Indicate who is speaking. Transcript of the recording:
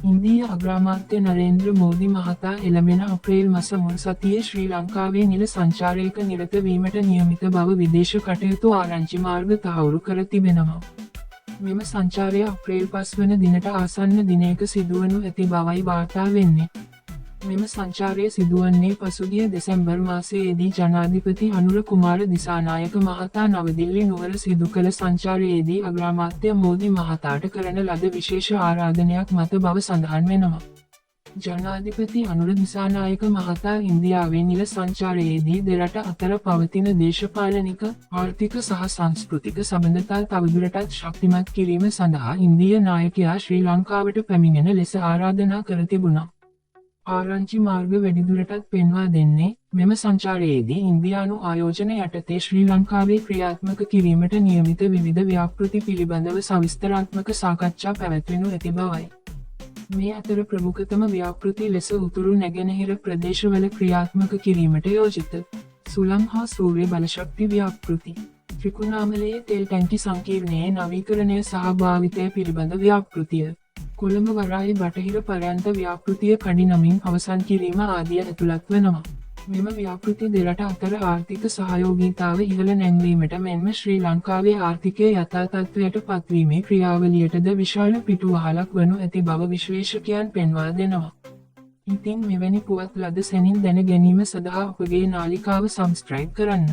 Speaker 1: ඉන්දීය අග්‍රාමාත්‍ය නරේන්ද්‍ර මෝදි මහතා එළඹෙන අප්‍රේල් මස මුල් සතියේ ශ්‍රී ලංකාවේ නිල සංචාරයක නිරත වීමට නියමිත බව විදේශ කටයුතු ආරංචි මාර්ග තහවුරු කර තිබෙනවා. මෙම සංචාරය අප්‍රේල් 5 වන දිනට ආසන්න දිනයක සිදුවනු ඇති බවයි වාර්තා වෙන්නේ. මෙම සංචාරය සිදුවන්නේ පසුගිය දෙසැම්බර් මාසයේදී ජනාධිපති අනුර කුමාර දිසානායක මහතා නවදිල්ලි නුවර සිදු කළ සංචාරයේදී අග්‍රාමාත්‍ය මෝදි මහතාට කරන ලද විශේෂ ආරාධනයක් මත බව සඳහන් වෙනවා. ජනාධිපති අනුර දිසානායක මහතා ඉන්දියාවේ නිල සංචාරයේදී දෙරට අතර පවතින දේශපාලනික, ආර්ථික සහ සංස්කෘතික සබඳතා තවදුරටත් ශක්තිමත් කිරීම සඳහා ඉන්දීය නායකයා ශ්‍රී ලංකාවට පැමිණෙන ලෙස ආරාධනා කර තිබුණා. ආරංචි මාර්ග වැඩිදුරටත් පෙන්වා දෙන්නේ මෙම සංචාරයේදී ඉන්දියානු ආයෝජන යටතේ ශ්‍රී ලංකාවේ ක්‍රියාත්මක කිරීමට නියමිත විවිධ ව්‍යාපෘති පිළිබඳව සවිස්තරාත්මක සාකච්ඡා පැවැත්වෙනු ඇති බවයි. මේ අතර ප්‍රමුඛතම ව්‍යාපෘති ලෙස උතුරු නැගෙනහිර ප්‍රදේශවල ක්‍රියාත්මක කිරීමට යෝජිත සුළං හා සූර්ය බලශක්ති ව්‍යාපෘති, ත්‍රිකුණාමලයේ තෙල් ටැංකි සංකීර්ණයේ නවීකරණය සහ භාවිතය පිළිබඳ ව්‍යාපෘතිය, කොළඹ වරායි බටහිර පර්යන්ත ව්‍යාපෘතිය කඩි නමින් අවසන් කිරීම ආදිය ඇතුළත් වෙනවා. මෙම ව්‍යාපෘති දෙරට අතර ආර්ථික සහයෝගීතාව ඉහළ නැංවීමට මෙන්ම ශ්‍රී ලංකාවේ ආර්ථිකය යථා තත්ත්වයට පත්වීමේ ක්‍රියාවලියටද විශාල පිටුවහලක් වනු ඇති බව විශ්ලේෂකයන් පෙන්වා දෙනවා. ඉතින් මෙවැනි පුවත් ලද සැනින් දැන ගැනීම සඳහා අපගේ නාලිකාව සබ්ස්ක්‍රයිබ් කරන්න.